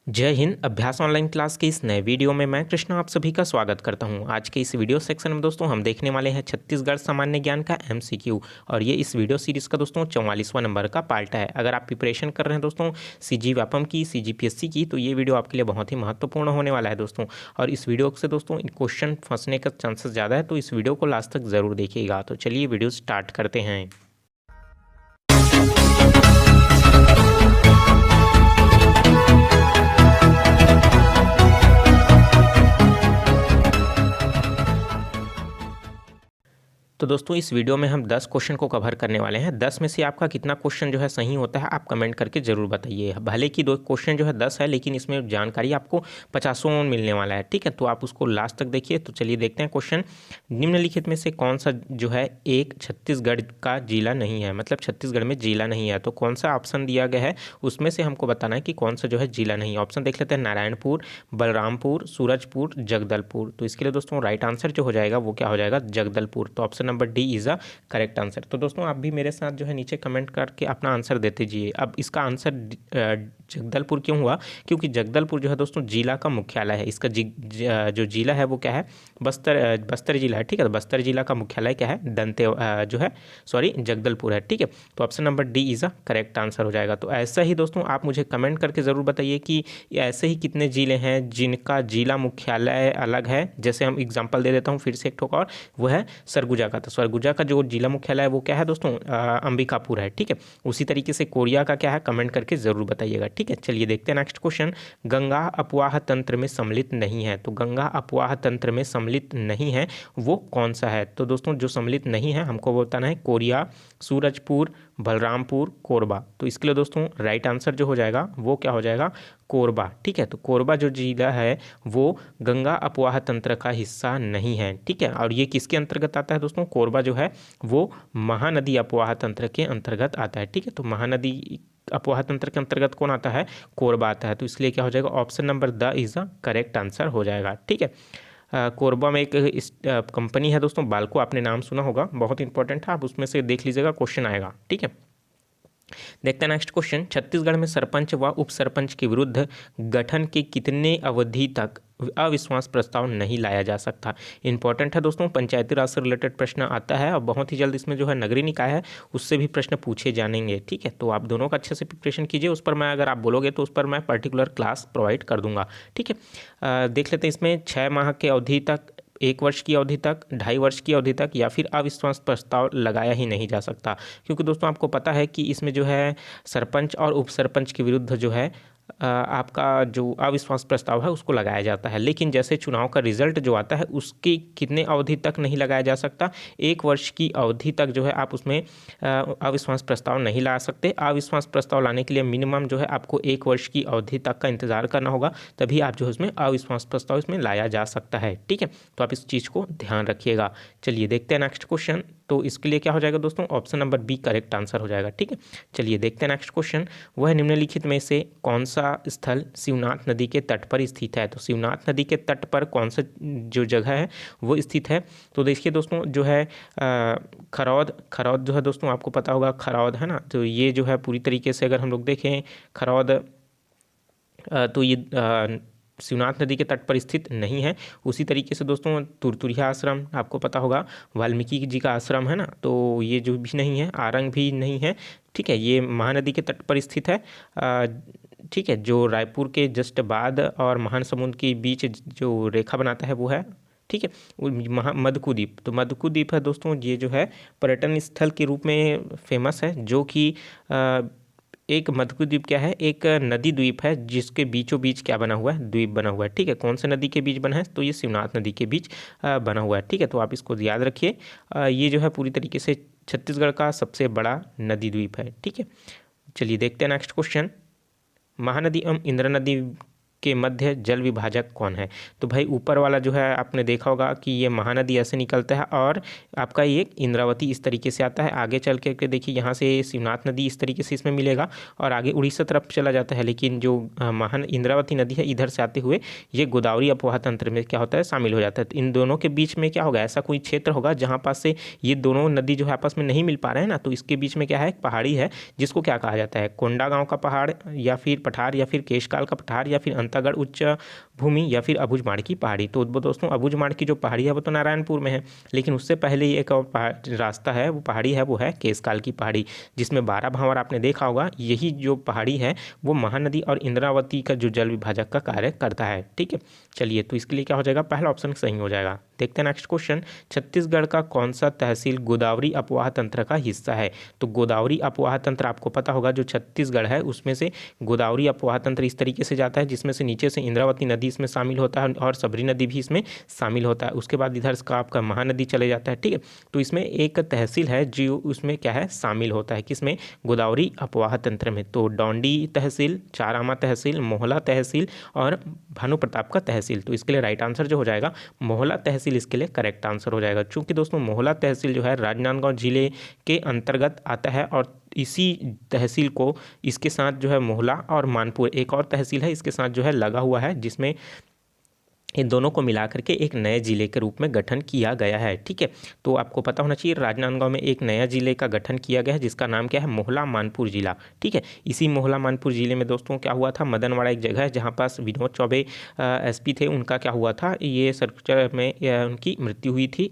जय हिंद। अभ्यास online class के इस नए वीडियो में मैं कृष्णा आप सभी का स्वागत करता हूं। आज के इस वीडियो सेक्शन में दोस्तों हम देखने वाले हैं छत्तीसगढ़ सामान्य ज्ञान का एमसीक्यू और ये इस वीडियो सीरीज़ का दोस्तों 44वां नंबर का पार्ट है। अगर आप प्रिपरेशन कर रहे हैं दोस्तों सीजी व्यापम की, सीजीपीएससी की, तो ये वीडियो आपके लिए बहुत ही महत्वपूर्ण होने वाला है दोस्तों। और इस वीडियो से दोस्तों क्वेश्चन फंसने का चांसेस ज़्यादा है, तो इस वीडियो को लास्ट तक ज़रूर देखिएगा। तो चलिए वीडियो स्टार्ट करते हैं। तो दोस्तों इस वीडियो में हम 10 क्वेश्चन को कवर करने वाले हैं। 10 में से आपका कितना क्वेश्चन जो है सही होता है आप कमेंट करके ज़रूर बताइए। भले कि 2 क्वेश्चन जो है 10 है, लेकिन इसमें जानकारी आपको 50 मिलने वाला है। ठीक है, तो आप उसको लास्ट तक देखिए। तो चलिए देखते हैं क्वेश्चन। निम्नलिखित में से कौन सा जो है एक छत्तीसगढ़ का जिला नहीं है, मतलब छत्तीसगढ़ में जिला नहीं है। तो कौन सा ऑप्शन दिया गया है उसमें से हमको बताना है कि कौन सा जो है जिला नहीं है। ऑप्शन देख लेते हैं, नारायणपुर, बलरामपुर, सूरजपुर, जगदलपुर। तो इसके लिए दोस्तों राइट आंसर जो हो जाएगा वो क्या हो जाएगा, जगदलपुर। तो option number D is a correct answer. तो दोस्तों आप भी मेरे साथ जो है नीचे कमेंट करके अपना आंसर देते जाइए। अब इसका आंसर जगदलपुर क्यों हुआ, क्योंकि जगदलपुर जो है दोस्तों जिला का मुख्यालय है। इसका जो जिला है वो क्या है, बस्तर जिला है। ठीक है, तो बस्तर जिला का मुख्यालय क्या है, जो है जगदलपुर है। ठीक है, तो option number D is a correct answer हो जाएगा। तो ऐसा ही दोस्तों आप मुझे कमेंट करके ज़रूर बताइए कि ऐसे ही कितने ज़िले हैं जिनका जिला मुख्यालय अलग है। जैसे हम एग्जांपल दे देता हूँ फिर से एक ठोक और, वो है सरगुजा का। तो सरगुजा का जो जिला मुख्यालय है वो क्या है दोस्तों, अंबिकापुर है। ठीक है, उसी तरीके से कोरिया का क्या है, कमेंट करके ज़रूर बताइएगा। ठीक है, चलिए देखते हैं नेक्स्ट क्वेश्चन। गंगा अपवाह तंत्र में सम्मिलित नहीं है। तो गंगा अपवाह तंत्र में सम्मिलित नहीं है वो कौन सा है। तो दोस्तों जो सम्मिलित नहीं है हमको वो बताना है, कोरिया, सूरजपुर, बलरामपुर, कोरबा। तो इसके लिए दोस्तों राइट आंसर जो हो जाएगा वो क्या हो जाएगा, कोरबा। ठीक है, तो कोरबा जो जिला है वो गंगा अपवाह तंत्र का हिस्सा नहीं है। ठीक है, और ये किसके अंतर्गत आता है दोस्तों, कोरबा जो है वो महानदी अपवाह तंत्र के अंतर्गत आता है। ठीक है, तो महानदी अपवाह तंत्र के अंतर्गत कौन आता है, कोरबा आता है। तो इसलिए क्या हो जाएगा, option number the is a correct answer हो जाएगा। ठीक है, कोरबा में एक कंपनी है दोस्तों, बाल्को, आपने नाम सुना होगा, बहुत इंपॉर्टेंट है, आप उसमें से देख लीजिएगा, क्वेश्चन आएगा। ठीक है, देखते हैं नेक्स्ट क्वेश्चन। छत्तीसगढ़ में सरपंच व उप सरपंच के विरुद्ध गठन के कितने अवधि तक अविश्वास प्रस्ताव नहीं लाया जा सकता। इंपॉर्टेंट है दोस्तों, पंचायती राज से रिलेटेड प्रश्न आता है और बहुत ही जल्द इसमें जो है नगरीय निकाय है उससे भी प्रश्न पूछे जानेंगे। ठीक है, तो आप दोनों का अच्छे से प्रिपरेशन कीजिए। उस पर मैं, अगर आप बोलोगे तो उस पर मैं पर्टिकुलर क्लास प्रोवाइड कर दूंगा। ठीक है, देख लेते हैं इसमें 6 माह के अवधि तक, 1 वर्ष की अवधि तक, 2.5 वर्ष की अवधि तक, या फिर अविश्वास प्रस्ताव लगाया ही नहीं जा सकता। क्योंकि दोस्तों आपको पता है कि इसमें जो है सरपंच और उप सरपंच के विरुद्ध जो है आपका जो अविश्वास प्रस्ताव है उसको लगाया जाता है। लेकिन जैसे चुनाव का रिजल्ट जो आता है उसकी कितने अवधि तक नहीं लगाया जा सकता, 1 वर्ष की अवधि तक जो है आप उसमें अविश्वास प्रस्ताव नहीं ला सकते। अविश्वास प्रस्ताव लाने के लिए मिनिमम जो है आपको 1 वर्ष की अवधि तक का इंतजार करना होगा, तभी आप जो है उसमें अविश्वास प्रस्ताव इसमें लाया जा सकता है। ठीक है, तो आप इस चीज़ को ध्यान रखिएगा। चलिए देखते हैं नेक्स्ट क्वेश्चन। तो इसके लिए क्या हो जाएगा दोस्तों, option number B correct answer हो जाएगा। ठीक है, चलिए देखते हैं नेक्स्ट क्वेश्चन। वह निम्नलिखित में से कौन सा स्थल शिवनाथ नदी के तट पर स्थित है। तो शिवनाथ नदी के तट पर कौन सा जो जगह है वो स्थित है। तो देखिए दोस्तों जो है खरौद जो है दोस्तों, आपको पता होगा खरौद है ना। तो ये जो है पूरी तरीके से अगर हम लोग देखें खरौद, तो ये शिवनाथ नदी के तट पर स्थित नहीं है। उसी तरीके से दोस्तों तुरतुरिया आश्रम आपको पता होगा, वाल्मीकि जी का आश्रम है ना, तो ये जो भी नहीं है, आरंग भी नहीं है। ठीक है, ये महानदी के तट पर स्थित है। ठीक है, जो रायपुर के जस्ट बाद और महासमुंद के बीच जो रेखा बनाता है वो है। ठीक है, मदकू द्वीप। तो मदकू द्वीप है दोस्तों, ये जो है पर्यटन स्थल के रूप में फेमस है, जो कि एक मधुकर द्वीप क्या है, एक नदी द्वीप है जिसके बीचों बीच क्या बना हुआ है, द्वीप बना हुआ है। ठीक है, कौन से नदी के बीच बना है, तो ये शिवनाथ नदी के बीच बना हुआ है। ठीक है, तो आप इसको याद रखिए। ये जो है पूरी तरीके से छत्तीसगढ़ का सबसे बड़ा नदी द्वीप है। ठीक है, चलिए देखते हैं नेक्स्ट क्वेश्चन। महानदी एवं इंद्रा नदी के मध्य जल विभाजक कौन है? तो भाई ऊपर वाला जो है आपने देखा होगा कि ये महानदी ऐसे निकलता है और आपका ये इंद्रावती इस तरीके से आता है। आगे चल के देखिए यहाँ से शिवनाथ नदी इस तरीके से इसमें मिलेगा और आगे उड़ीसा तरफ चला जाता है, लेकिन जो महान इंद्रावती नदी है इधर से आते हुए ये गोदावरी अपवाह तंत्र में क्या होता है, शामिल हो जाता है। तो इन दोनों के बीच में क्या होगा, ऐसा कोई क्षेत्र होगा जहाँ पास से ये दोनों नदी जो है आपस में नहीं मिल पा रहे हैं ना, तो इसके बीच में क्या है, एक पहाड़ी है जिसको क्या कहा जाता है, कोंडागांव का पहाड़ या फिर पठार या फिर केशकाल का पठार या फिर अंतागढ़ उच्च भूमि या फिर अबुझमाड़ की पहाड़ी। तो दोस्तों अबुझमाड़ की जो पहाड़ी है वो तो नारायणपुर में है, लेकिन उससे पहले ही एक और रास्ता है, वो पहाड़ी है, वो है केशकाल की पहाड़ी, जिसमें 12 भांवर आपने देखा होगा। यही जो पहाड़ी है वो महानदी और इंद्रावती का जो जल विभाजक का कार्य करता है। ठीक है, चलिए तो इसके लिए क्या हो जाएगा, पहला ऑप्शन सही हो जाएगा। देखते हैं नेक्स्ट क्वेश्चन, छत्तीसगढ़ का कौन सा तहसील गोदावरी अपवाह तंत्र का हिस्सा है? तो गोदावरी अपवाह तंत्र आपको पता होगा, जो छत्तीसगढ़ है उसमें से गोदावरी अपवाह तंत्र इस तरीके से जाता है, जिसमें से नीचे से इंद्रावती नदी इसमें शामिल होता है और सबरी नदी भी इसमें शामिल होता है। उसके बाद इधर का आपका महानदी चले जाता है। ठीक है, तो इसमें एक तहसील है जो उसमें क्या है, शामिल होता है, किसमें, गोदावरी अपवाह तंत्र में। तो डौंडी तहसील, चारामा तहसील, मोहला तहसील और भानु प्रताप का तहसील। तो इसके लिए राइट आंसर जो हो जाएगा मोहला तहसील इसके लिए करेक्ट आंसर हो जाएगा। चूंकि दोस्तों मोहला तहसील जो है राजनांदगांव जिले के अंतर्गत आता है और इसी तहसील को इसके साथ जो है मोहला और मानपुर एक और तहसील है इसके साथ जो है लगा हुआ है, जिसमें इन दोनों को मिलाकर के एक नए जिले के रूप में गठन किया गया है। ठीक है, तो आपको पता होना चाहिए राजनांदगांव में एक नया जिले का गठन किया गया है जिसका नाम क्या है, मोहला मानपुर जिला। ठीक है, इसी मोहला मानपुर जिले में दोस्तों क्या हुआ था, मदनवाड़ा एक जगह है जहाँ पास विनोद चौबे एसपी थे, उनका क्या हुआ था, ये सर्कुलर में उनकी मृत्यु हुई थी।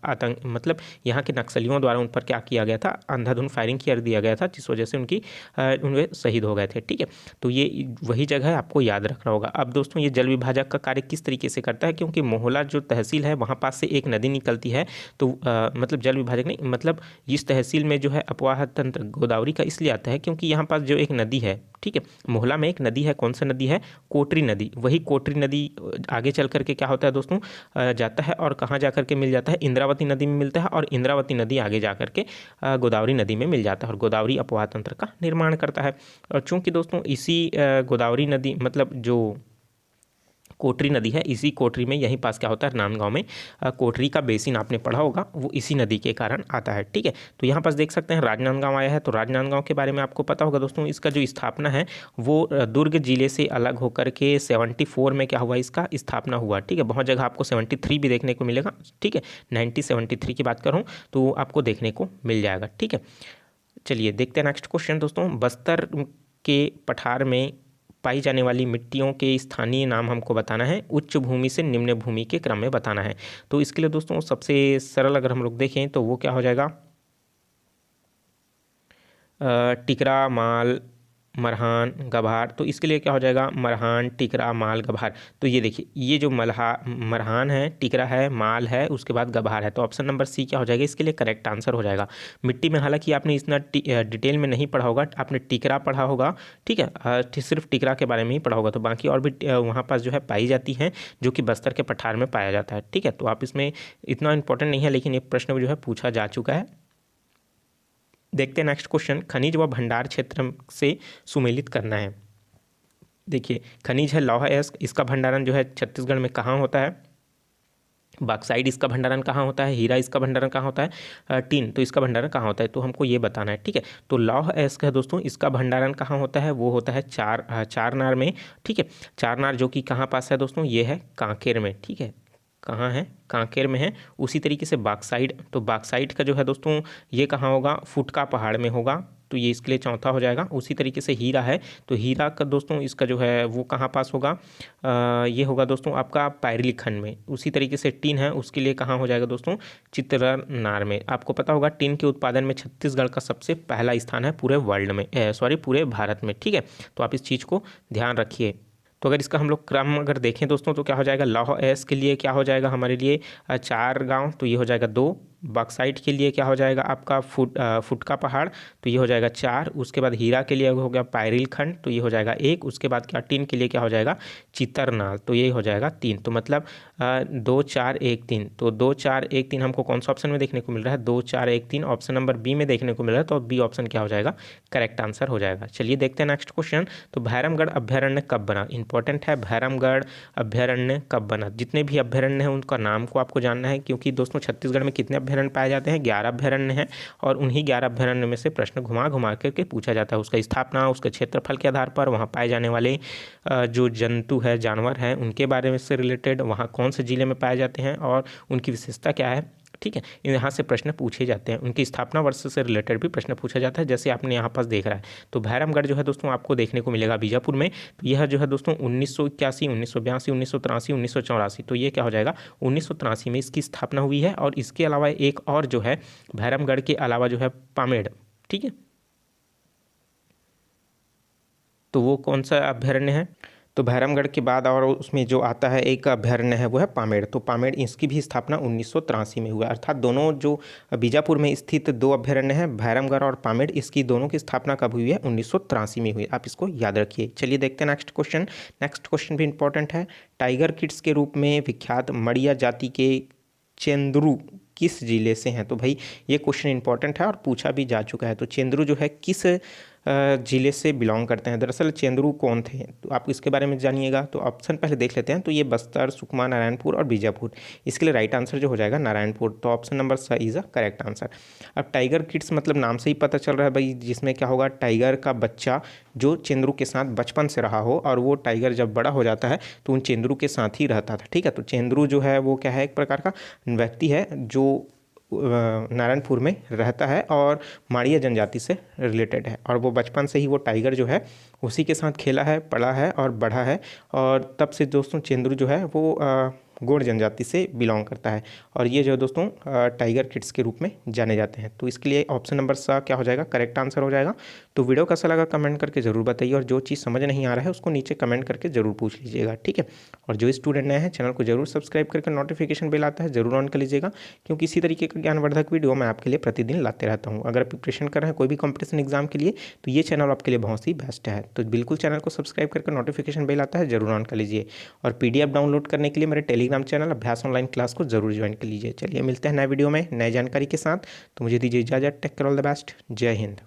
आतंक मतलब यहाँ के नक्सलियों द्वारा उन पर क्या किया गया था, अंधाधुंध फायरिंग कर दिया गया था, जिस वजह से उनके शहीद हो गए थे। ठीक है, तो ये वही जगह है, आपको याद रखना होगा। अब दोस्तों ये जल विभाजक का कार्य किस तरीके से करता है, क्योंकि मोहला जो तहसील है वहाँ पास से एक नदी निकलती है, तो मतलब जल विभाजक नहीं, मतलब इस तहसील में जो है अपवाह तंत्र गोदावरी का इसलिए आता है क्योंकि यहाँ पास जो एक नदी है, ठीक है, मोहला में एक नदी है, कौन सा नदी है, कोटरी नदी। वही कोटरी नदी आगे चल करके क्या होता है दोस्तों, जाता है और कहाँ जा करके मिल जाता है, इंद्रावती नदी में मिलता है और इंद्रावती नदी आगे जा करके गोदावरी नदी में मिल जाता है और गोदावरी अपवाह तंत्र का निर्माण करता है। और चूँकि दोस्तों इसी गोदावरी नदी मतलब जो कोटरी नदी है, इसी कोटरी में यहीं पास क्या होता है, राजनांदगांव में कोटरी का बेसिन आपने पढ़ा होगा, वो इसी नदी के कारण आता है। ठीक है, तो यहाँ पास देख सकते हैं राजनांदगांव आया है। तो राजनांदगांव के बारे में आपको पता होगा दोस्तों, इसका जो स्थापना है वो दुर्ग जिले से अलग होकर के 74 में क्या हुआ, इसका स्थापना हुआ। ठीक है, बहुत जगह आपको 73 भी देखने को मिलेगा। ठीक है, 1973 की बात करूँ तो आपको देखने को मिल जाएगा। ठीक है, चलिए देखते हैं नेक्स्ट क्वेश्चन दोस्तों, बस्तर के पठार में पाई जाने वाली मिट्टियों के स्थानीय नाम हमको बताना है, उच्च भूमि से निम्न भूमि के क्रम में बताना है। तो इसके लिए दोस्तों सबसे सरल अगर हम लोग देखें तो वो क्या हो जाएगा, टिकरा, माल, मरहान, गभार। तो इसके लिए क्या हो जाएगा, मरहान, टिकरा, माल, गभार। तो ये देखिए, ये जो मरहान है, टिकरा है, माल है, उसके बाद गभार है। तो ऑप्शन नंबर सी क्या हो जाएगा, इसके लिए करेक्ट आंसर हो जाएगा। मिट्टी में हालांकि आपने इतना डिटेल में नहीं पढ़ा होगा, आपने टिकरा पढ़ा होगा। ठीक है, सिर्फ टिकरा के बारे में ही पढ़ा होगा, तो बाकी और भी वहाँ पास जो है पाई जाती हैं, जो कि बस्तर के पठार में पाया जाता है। ठीक है, तो आप इसमें इतना इंपॉर्टेंट नहीं है, लेकिन एक प्रश्न जो है पूछा जा चुका है। देखते हैं नेक्स्ट क्वेश्चन, खनिज व भंडार क्षेत्र से सुमेलित करना है। देखिए खनिज है लौह अयस्क, इसका भंडारण जो है छत्तीसगढ़ में कहाँ होता है, बॉक्साइड इसका भंडारण कहाँ होता है, हीरा इसका भंडारण कहाँ होता है, टिन तो इसका भंडारण कहाँ होता है, तो हमको ये बताना है। ठीक है, तो लौह अयस्क है दोस्तों, इसका भंडारण कहाँ होता है, वो होता है चारनार में। ठीक है, चारनार जो कि कहाँ पास है दोस्तों, ये है कांकेर में। ठीक है, कहाँ है, कांकेर में है। उसी तरीके से बॉक्साइड, तो बॉक्साइड का जो है दोस्तों ये कहाँ होगा, फुटका पहाड़ में होगा, तो ये इसके लिए चौथा हो जाएगा। उसी तरीके से हीरा है, तो हीरा का दोस्तों इसका जो है वो कहाँ पास होगा, ये होगा दोस्तों आपका पैरली खंड में। उसी तरीके से टिन है, उसके लिए कहाँ हो जाएगा दोस्तों, चित्रनार में। आपको पता होगा टिन के उत्पादन में छत्तीसगढ़ का सबसे पहला स्थान है पूरे वर्ल्ड में, पूरे भारत में। ठीक है, तो आप इस चीज़ को ध्यान रखिए। तो अगर इसका हम लोग क्रम अगर देखें दोस्तों तो क्या हो जाएगा, लौह अयस्क के लिए क्या हो जाएगा हमारे लिए 4 गांव, तो ये हो जाएगा 2, बॉक्साइट के लिए क्या हो जाएगा आपका फुट का पहाड़, तो ये हो जाएगा 4। उसके बाद हीरा के लिए हो गया पायरिल खंड, तो ये हो जाएगा 1। उसके बाद क्या टिन के लिए क्या हो जाएगा चितरनाल, तो ये हो जाएगा 3। तो मतलब 2 4 1 3, तो 2 4 1 3 हमको कौन सा ऑप्शन में देखने को मिल रहा है 2 4 1 3 ऑप्शन नंबर बी में देखने को मिल रहा है। तो बी ऑप्शन क्या हो जाएगा करेक्ट आंसर हो जाएगा। चलिए देखते हैं नेक्स्ट क्वेश्चन। तो भैरमगढ़ अभ्यारण्य कब बना, इंपॉर्टेंट है। भैरमगढ़ अभ्यारण्य कब बना, जितने भी अभ्यारण्य हैं उनका नाम को आपको जानना है, क्योंकि दोस्तों छत्तीसगढ़ में कितने अभ्यारण्य पाए जाते हैं 11 अभ्यारण्य हैं, और उन्हीं 11 अभ्यारण्य में से प्रश्न घुमा घुमा करके पूछा जाता है उसका स्थापना, उसके क्षेत्रफल के आधार पर, वहाँ पाए जाने वाले जो जंतु है जानवर हैं उनके बारे में से रिलेटेड, वहाँ कौन से जिले में पाए जाते हैं और उनकी विशेषता क्या है। ठीक है, यहाँ से प्रश्न पूछे जाते हैं। उनकी स्थापना वर्ष से रिलेटेड भी प्रश्न पूछा जाता है, जैसे आपने यहाँ पास देख रहा है। तो भैरमगढ़ जो है दोस्तों आपको देखने को मिलेगा बीजापुर में। तो यह जो है दोस्तों 1981, 1982, 1983, 1984, तो ये क्या हो जाएगा 1983 में इसकी स्थापना हुई है। और इसके अलावा एक और जो है भैरमगढ़ के अलावा जो है पामेड़, ठीक है, तो वो कौन सा अभ्यारण्य है। तो भैरमगढ़ के बाद और उसमें जो आता है एक अभ्यारण्य है वो है पामेड़। तो पामेड़ इसकी भी स्थापना 1983 में हुआ, अर्थात दोनों जो बीजापुर में स्थित 2 अभ्यारण्य हैं भैरमगढ़ और पामेड़, इसकी दोनों की स्थापना कब हुई है 1983 में हुई। आप इसको याद रखिए। चलिए देखते हैं नेक्स्ट क्वेश्चन। नेक्स्ट क्वेश्चन भी इंपॉर्टेंट है। टाइगर किड्स के रूप में विख्यात मड़िया जाति के चेंदरू किस जिले से हैं। तो भाई ये क्वेश्चन इंपॉर्टेंट है और पूछा भी जा चुका है। तो चेंदरू जो है किस जिले से बिलोंग करते हैं। दरअसल चेंदरू कौन थे, तो आप इसके बारे में जानिएगा। तो ऑप्शन पहले देख लेते हैं। तो ये बस्तर, सुकमा, नारायणपुर और बीजापुर। इसके लिए राइट आंसर जो हो जाएगा नारायणपुर। तो ऑप्शन नंबर स इज़ अ करेक्ट आंसर। अब टाइगर किड्स मतलब नाम से ही पता चल रहा है भाई, जिसमें क्या होगा टाइगर का बच्चा जो चेंदरू के साथ बचपन से रहा हो, और वो टाइगर जब बड़ा हो जाता है तो उन चेंदरू के साथ ही रहता था। ठीक है, तो चेंदरू जो है वो क्या है, एक प्रकार का व्यक्ति है जो नारायणपुर में रहता है और माड़िया जनजाति से रिलेटेड है, और वो बचपन से ही वो टाइगर जो है उसी के साथ खेला है, पढ़ा है और बढ़ा है। और तब से दोस्तों चेंदरू जो है वो गोंड जनजाति से बिलोंग करता है, और ये जो है दोस्तों टाइगर किड्स के रूप में जाने जाते हैं। तो इसके लिए ऑप्शन नंबर सा क्या हो जाएगा करेक्ट आंसर हो जाएगा। तो वीडियो कैसा लगा कमेंट करके ज़रूर बताइए, और जो चीज़ समझ नहीं आ रहा है उसको नीचे कमेंट करके ज़रूर पूछ लीजिएगा। ठीक है, और जो स्टूडेंट नए हैं चैनल को जरूर सब्सक्राइब करके नोटिफिकेशन बेल आता है ज़रूर ऑन कर लीजिएगा, क्योंकि इसी तरीके का ज्ञानवर्धक वीडियो मैं आपके लिए प्रतिदिन लाते रहता हूँ। अगर प्रिपरेशन कर रहे हैं कोई भी कॉम्पिटिशन एग्जाम के लिए तो ये चैनल आपके लिए बहुत ही बेस्ट है। तो बिल्कुल चैनल को सब्सक्राइब करके नोटिफिकेशन बेल आता है ज़रूर ऑन कर लीजिए, और PDF डाउनलोड करने के लिए मेरे टेलीग्राम चैनल अभ्यास ऑनलाइन क्लास को जरूर ज्वाइन कर लीजिए। चलिए मिलते हैं नए वीडियो में नए जानकारी के साथ। तो मुझे दीजिए इजाजत। Take care, all the best, जय हिंद।